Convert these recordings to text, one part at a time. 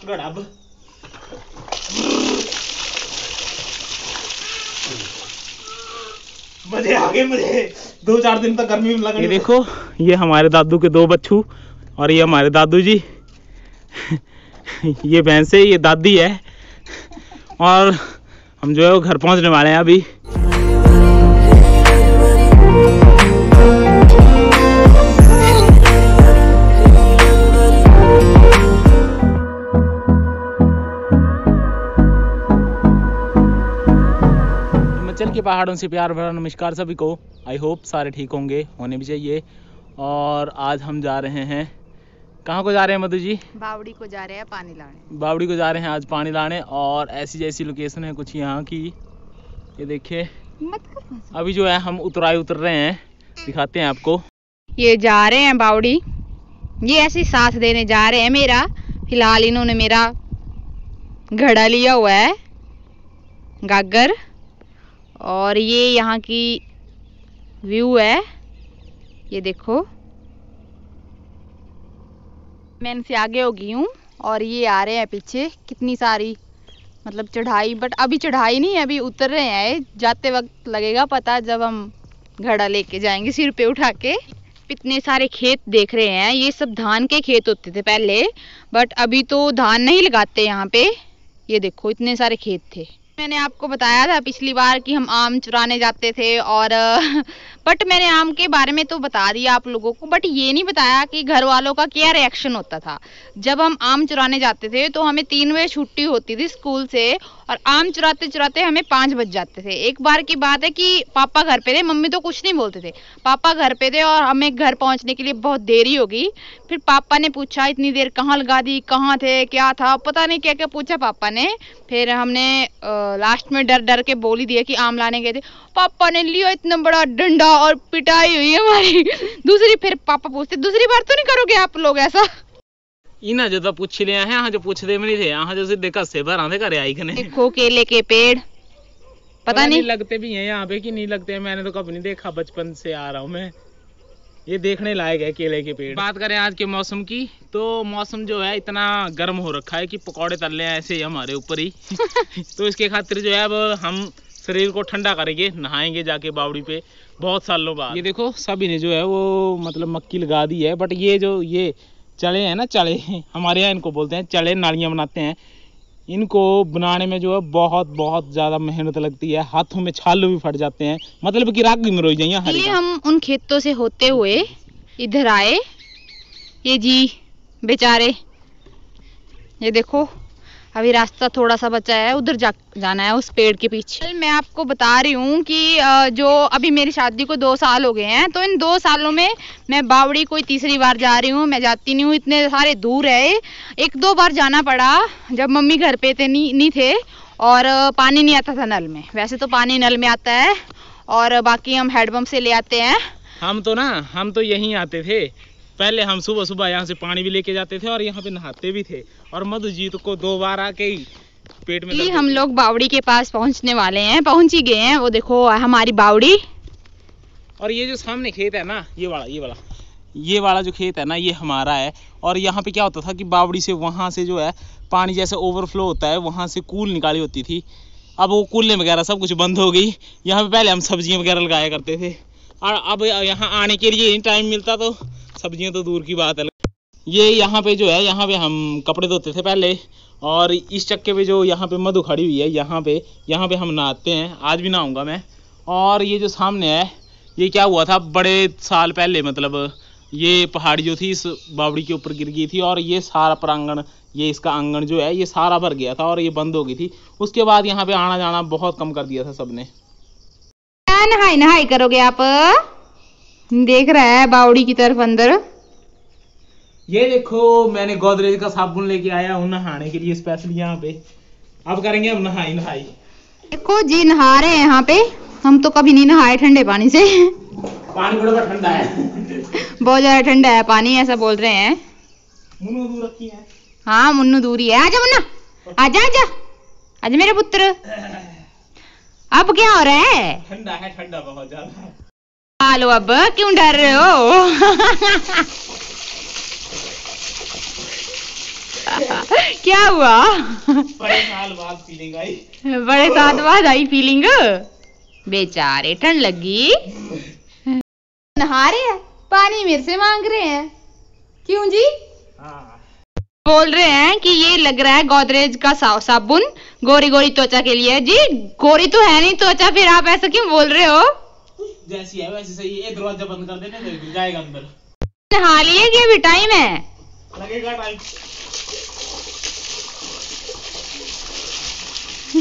Last गढ़ अब मजे आ गए मुझे। 2-4 दिन तक गर्मी में लगा। ये देखो, ये हमारे दादू के 2 बच्चू और ये हमारे दादू जी। ये भैंस है, ये दादी है और हम जो है वो घर पहुंचने वाले हैं अभी। हिमाचल के पहाड़ों से प्यार भरा नमस्कार सभी को। आई होप सारे ठीक होंगे, होने भी चाहिए। और आज हम जा रहे हैं, कहाँ को जा रहे हैं मधु जी? बावड़ी को जा रहे हैं पानी लाने। बावड़ी को जा रहे हैं आज पानी लाने। और ऐसी जैसी लोकेशन है कुछ यहाँ की, ये देखिए। अभी जो है हम उतर रहे हैं, दिखाते हैं आपको। ये जा रहे हैं बावड़ी, ये ऐसे साथ देने जा रहे हैं मेरा। फिलहाल इन्होंने मेरा घड़ा लिया हुआ है, गागर। और ये यहाँ की व्यू है, ये देखो। मैं इनसे आगे हो गई हूँ और ये आ रहे हैं पीछे। कितनी सारी मतलब चढ़ाई, बट अभी चढ़ाई नहीं है, अभी उतर रहे हैं। जाते वक्त लगेगा पता जब हम घड़ा लेके जाएंगे सिर पे उठा के। इतने सारे खेत देख रहे हैं, ये सब धान के खेत होते थे पहले, बट अभी तो धान नहीं लगाते यहाँ पे। ये देखो इतने सारे खेत थे। मैंने आपको बताया था पिछली बार कि हम आम चुराने जाते थे और बट मैंने आम के बारे में तो बता दिया आप लोगों को, बट ये नहीं बताया कि घर वालों का क्या रिएक्शन होता था। जब हम आम चुराने जाते थे तो हमें 3 बजे छुट्टी होती थी स्कूल से और आम चुराते चुराते हमें 5 बज जाते थे। एक बार की बात है कि पापा घर पे थे, मम्मी तो कुछ नहीं बोलते थे। पापा घर पे थे और हमें घर पहुंचने के लिए बहुत देरी हो गई। फिर पापा ने पूछा इतनी देर कहाँ लगा दी, कहाँ थे, क्या था, पता नहीं क्या क्या पूछा पापा ने। फिर हमने लास्ट में डर डर के बोल ही दिया कि आम लाने गए थे। पापा ने लिया इतना बड़ा डंडा और पिटाई हुई हमारी। दूसरी फिर पापा पूछते दूसरी बार तो नहीं करोगे आप लोग ऐसा? इना जो तो पूछ ले हैं, यहाँ जो पूछते भी नहीं थे, यहाँ जो सीधे कस्से भर आंधे करे आई कने। देखो केले के पेड़, पता नहीं लगते भी हैं यहाँ पे कि नहीं लगते हैं। मैंने तो कभी नहीं देखा, बचपन से आ रहा हूँ मैं। ये देखने लायक है केले के पेड़। बात करें आज के मौसम की, तो मौसम जो है इतना गर्म हो रखा है कि पकौड़े तल रहे हैं ऐसे ही हमारे ऊपर ही। तो इसके खातिर जो है अब हम शरीर को ठंडा करेंगे, नहाएंगे जाके बावड़ी पे बहुत सालों बाद। ये देखो सभी ने जो है वो मतलब मक्की लगा दी है, बट ये जो ये चले हैं ना, चले हमारे यहाँ इनको बोलते हैं चले, नालियाँ बनाते हैं। इनको बनाने में जो है बहुत बहुत ज़्यादा मेहनत लगती है, हाथों में छाले भी फट जाते हैं, मतलब कि राख भी मरोई जाइए। ये हम उन खेतों से होते हुए इधर आए। ये जी बेचारे, ये देखो अभी रास्ता थोड़ा सा बचा है, उधर जाना है उस पेड़ के पीछे। मैं आपको बता रही हूँ कि जो अभी मेरी शादी को 2 साल हो गए हैं, तो इन 2 सालों में मैं बावड़ी कोई तीसरी बार जा रही हूँ। मैं जाती नहीं हूँ, इतने सारे दूर है। 1-2 बार जाना पड़ा जब मम्मी घर पे थे, नहीं थे और पानी नहीं आता था नल में। वैसे तो पानी नल में आता है और बाकी हम हैंडपंप से ले आते हैं। हम तो यहीं आते थे पहले। हम सुबह सुबह यहाँ से पानी भी लेके जाते थे और यहाँ पे नहाते भी थे। और मधुजीत को 2 बार आके ही पेट में हम लोग बावड़ी के पास पहुँचने वाले हैं, पहुँच ही गए हैं। वो देखो हमारी बावड़ी। और ये जो सामने खेत है ना, ये वाला जो खेत है ना, ये हमारा है। और यहाँ पे क्या होता था कि बावड़ी से वहाँ से जो है पानी जैसे ओवरफ्लो होता है, वहाँ से कूल निकाली होती थी। अब वो कूलें वगैरह सब कुछ बंद हो गई। यहाँ पे पहले हम सब्जियाँ वगैरह लगाया करते थे और अब यहाँ आने के लिए टाइम मिलता तो सब्जियां तो दूर की बात है। ये यहाँ पे जो है, यहाँ पे हम कपड़े धोते थे पहले। और इस चक्के पे जो यहाँ पे मधु खड़ी हुई है, यहाँ पे हम नहाते हैं। आज भी नहाऊंगा मैं। और ये जो सामने है, ये क्या हुआ था बड़े साल पहले, मतलब ये पहाड़ी जो थी इस बावड़ी के ऊपर गिर गई थी और ये सारा प्रांगण, ये इसका आंगन जो है ये सारा भर गया था और ये बंद हो गई थी। उसके बाद यहाँ पे आना जाना बहुत कम कर दिया था सबने। नहाई करोगे आप? देख रहा है बावड़ी की तरफ अंदर। ये देखो मैंने गोदरेज का साबुन लेके आया हूँ नहाने के लिए स्पेशल यहाँ पे। अब करेंगे हम नहाई। देखो जी नहा रहे हैं यहाँ पे। हम तो कभी नहीं नहाए ठंडे पानी से। पानी बड़ा ठंडा है। बहुत ज्यादा ठंडा है पानी, ऐसा बोल रहे हैं। मुन्नू दूर रखी है। हाँ मुन्नू दूरी है। आजा मुन्ना, आजा मेरे पुत्र। अब क्या हो रहा है? ठंडा बहुत ज्यादा। हालो अब क्यों डर रहे हो? क्या हुआ? बड़े साल बाद फीलिंग आई। बड़े साल बाद आई फीलिंग। बेचारे ठंड लगी। नहा रहे हैं, पानी मेरे से मांग रहे हैं। क्यों जी? बोल रहे हैं कि ये लग रहा है गोदरेज का साबुन गोरी गोरी त्वचा के लिए। जी गोरी तो है नहीं त्वचा, फिर आप ऐसा क्यों बोल रहे हो? जैसी है वैसी सही है। दरवाजा बंद कर देने तो जाएगा अंदर। नहा लिए कि अभी टाइम है? लगेगा टाइम।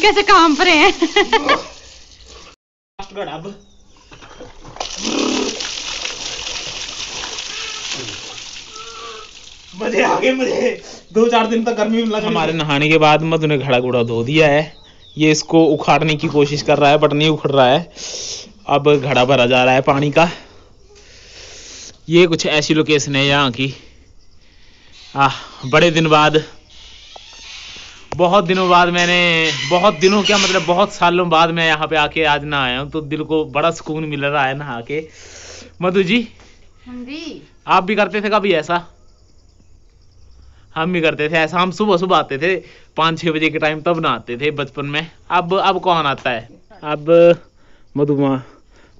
कैसे काम पर हैं? अब मजे आ गए मुझे। 2-4 दिन तक गर्मी में लगा। हमारे नहाने के बाद मधु ने घड़ा घुड़ा धो दिया है। ये इसको उखाड़ने की कोशिश कर रहा है बट नहीं उखड़ रहा है। अब घड़ा भरा जा रहा है पानी का। ये कुछ ऐसी लोकेशन है यहाँ की। बड़े दिन बाद, बहुत दिनों बाद मैंने, बहुत दिनों क्या मतलब बहुत सालों बाद मैं यहाँ पे आके आज नहाया हूँ, तो दिल को बड़ा सुकून मिल रहा है नहा के। मधु जी, जी आप भी करते थे कभी ऐसा? हम भी करते थे ऐसा। हम सुबह सुबह आते थे 5-6 बजे के टाइम, तब नहाते थे बचपन में। अब कौन आता है? अब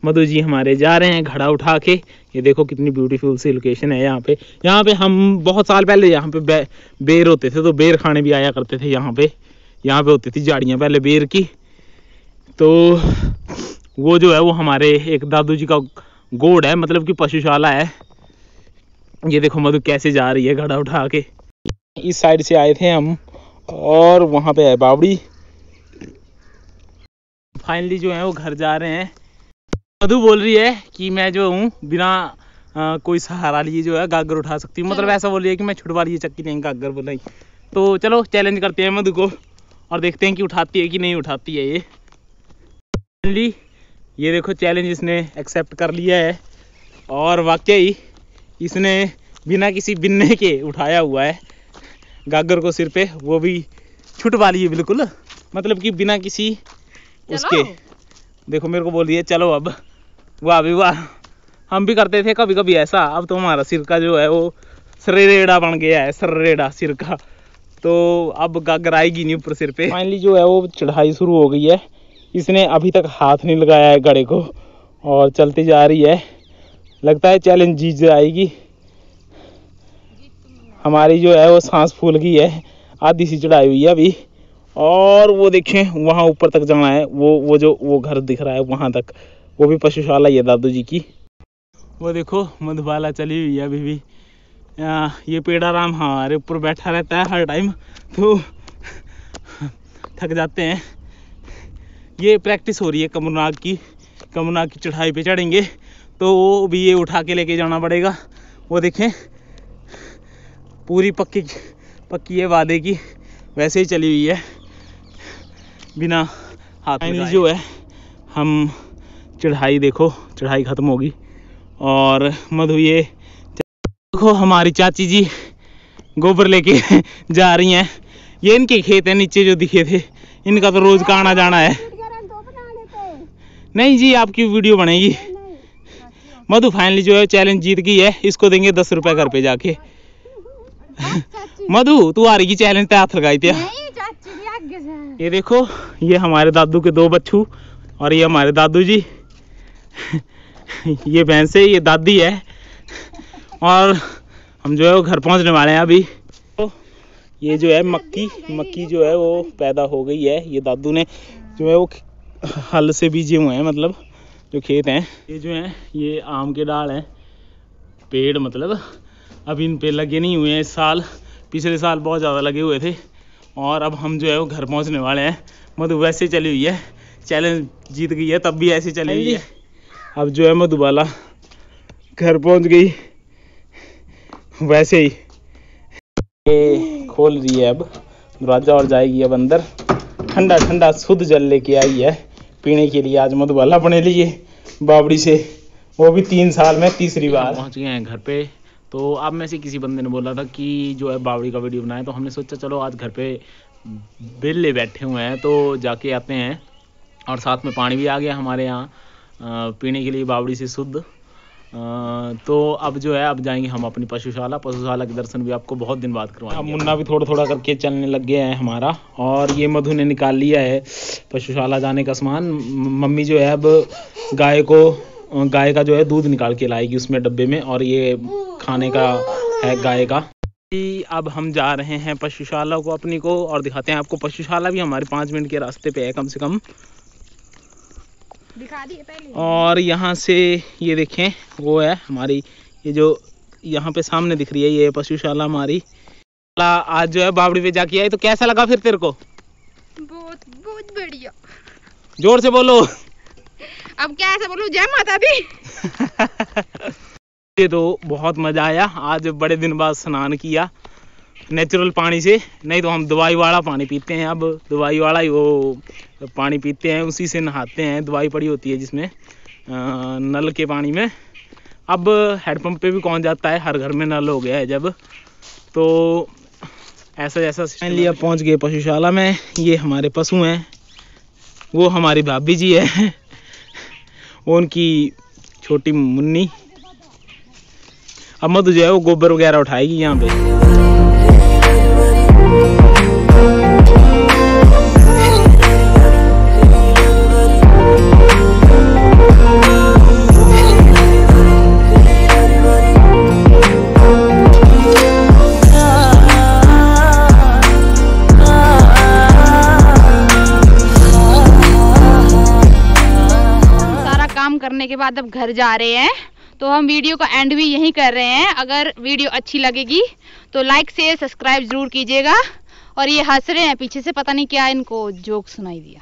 मधु जी हमारे जा रहे हैं घड़ा उठा के। ये देखो कितनी ब्यूटीफुल सी लोकेशन है यहाँ पे। यहाँ पे हम बहुत साल पहले यहाँ पे बेर होते थे, तो बेर खाने भी आया करते थे यहाँ पे। यहाँ पे होती थी झाड़ियाँ पहले बेर की। तो वो जो है वो हमारे एक दादू जी का गोड़ है, मतलब कि पशुशाला है। ये देखो मधु कैसे जा रही है घड़ा उठा के। इस साइड से आए थे हम और वहाँ पे है बावड़ी। फाइनली जो है वो घर जा रहे हैं। मधु बोल रही है कि मैं जो हूँ बिना कोई सहारा लिए जो है गागर उठा सकती हूँ। मतलब ऐसा बोल रही है कि मैं छुड़वा रही है चक्की नहीं गागर बोलाई। तो चलो चैलेंज करते हैं मधु को और देखते हैं कि उठाती है कि नहीं उठाती है। ये फाइनली ये देखो चैलेंज इसने एक्सेप्ट कर लिया है और वाकई इसने बिना किसी बिन्ने के उठाया हुआ है गागर को सिर पे, वो भी छुटवा लिए बिल्कुल, मतलब कि बिना किसी उसके। देखो मेरे को बोल रही है चलो अब। वाह भी वाह, हम भी करते थे कभी कभी ऐसा। अब तो हमारा सिर का जो है वो सरेड़ा बन गया है, सरेड़ा सिर का, तो अब गागर आएगी नहीं ऊपर सिर पे। फाइनली जो है वो चढ़ाई शुरू हो गई है। इसने अभी तक हाथ नहीं लगाया है घड़े को और चलती जा रही है। लगता है चैलेंज जीत जाएगी। हमारी जो है वो सांस फूल गई है, आधी सी चढ़ाई हुई है अभी। और वो देखें वहाँ ऊपर तक जाना है। वो घर दिख रहा है वहाँ तक, वो भी पशुशाला ही है दादू जी की। वो देखो मधुबाला चली हुई है अभी भी। ये पेड़ाराम हमारे ऊपर बैठा रहता है हर टाइम, तो थक जाते हैं। ये प्रैक्टिस हो रही है कमरनाग की चढ़ाई पे चढ़ेंगे तो वो भी ये उठा के लेके जाना पड़ेगा। वो देखें पूरी पक्की है वादे की, वैसे ही चली हुई है बिना हाथ में। जो है हम चढ़ाई, देखो चढ़ाई ख़त्म होगी और मधु ये देखो हमारी चाची जी गोबर लेके जा रही हैं। ये इनके खेत है नीचे जो दिखे थे, इनका तो रोज का आना जाना है। नहीं जी आपकी वीडियो बनेगी। मधु फाइनली जो है चैलेंज जीत गई है, इसको देंगे 10 रुपए घर पे जाके। मधु तू आ रही की चैलेंज पे हाथ लगाई थे। ये देखो ये हमारे दादू के 2 बच्चू और ये हमारे दादू जी। ये भैंस है, ये दादी है और हम जो है वो घर पहुंचने वाले हैं अभी। तो ये जो है मक्की जो है वो पैदा हो गई है। ये दादू ने जो है वो हल से बीजे हुए हैं, मतलब जो खेत हैं। ये जो है ये आम के डाल हैं, पेड़ मतलब अभी इन पे लगे नहीं हुए हैं इस साल। पिछले साल बहुत ज़्यादा लगे हुए थे और अब हम जो है वो घर पहुंचने वाले हैं। मधु वैसे चली हुई है, चैलेंज जीत गई है तब भी ऐसे चली हुई है। अब जो है मधुबाला घर पहुंच गई वैसे ही। ये खोल रही है अब दरवाजा और जाएगी अब अंदर। ठंडा ठंडा शुद्ध जल लेके आई है पीने के लिए आज मधुबाला अपने लिए बावड़ी से, वो भी 3 साल में तीसरी बार। पहुंच गए हैं घर पे। तो आप में से किसी बंदे ने बोला था कि जो है बावड़ी का वीडियो बनाए, तो हमने सोचा चलो आज घर पे बेले बैठे हुए हैं तो जाके आते हैं। और साथ में पानी भी आ गया हमारे यहाँ पीने के लिए बावड़ी से शुद्ध। तो अब जो है अब जाएंगे हम अपनी पशुशाला के दर्शन भी आपको बहुत दिन बाद करवाएंगे। अब मुन्ना भी थोड़ा थोड़ा करके चलने लग गया है हमारा, और ये मधु ने निकाल लिया है पशुशाला जाने का सामान। मम्मी जो है अब गाय का जो है दूध निकाल के लाएगी उसमें डब्बे में, और ये खाने का है गाय का। अब हम जा रहे हैं पशुशाला को अपनी को, और दिखाते हैं आपको। पशुशाला भी हमारे 5 मिनट के रास्ते पे है कम से कम, दिखा दिए पहले। और यहाँ से ये देखें वो है हमारी, ये जो यहाँ पे सामने दिख रही है ये पशुशाला हमारी। आज जो है बावड़ी पे जाके आई, तो कैसा लगा फिर तेरे को? बहुत बहुत बढ़िया। जोर से बोलो। अब क्या ऐसा बोलूं, जय माता दी। ये तो बहुत मजा आया, आज बड़े दिन बाद स्नान किया नेचुरल पानी से। नहीं तो हम दवाई वाला पानी पीते हैं, अब दवाई वाला ही वो पानी पीते हैं, उसी से नहाते हैं। दवाई पड़ी होती है जिसमें नल के पानी में। अब हैंडपंप पे भी कौन जाता है, हर घर में नल हो गया है जब, तो ऐसा जैसा फाइनली अब पहुंच गए पशुशाला में। ये हमारे पशु हैं, वो हमारी भाभी जी है, वो उनकी छोटी मुन्नी। अब मधु जो है वो गोबर वगैरह उठाएगी यहाँ पे। करने के बाद अब घर जा रहे हैं, तो हम वीडियो का एंड भी यहीं कर रहे हैं। अगर वीडियो अच्छी लगेगी तो लाइक शेयर सब्सक्राइब जरूर कीजिएगा। और ये हंस रहे हैं पीछे से, पता नहीं क्या इनको जोक सुनाई दिया।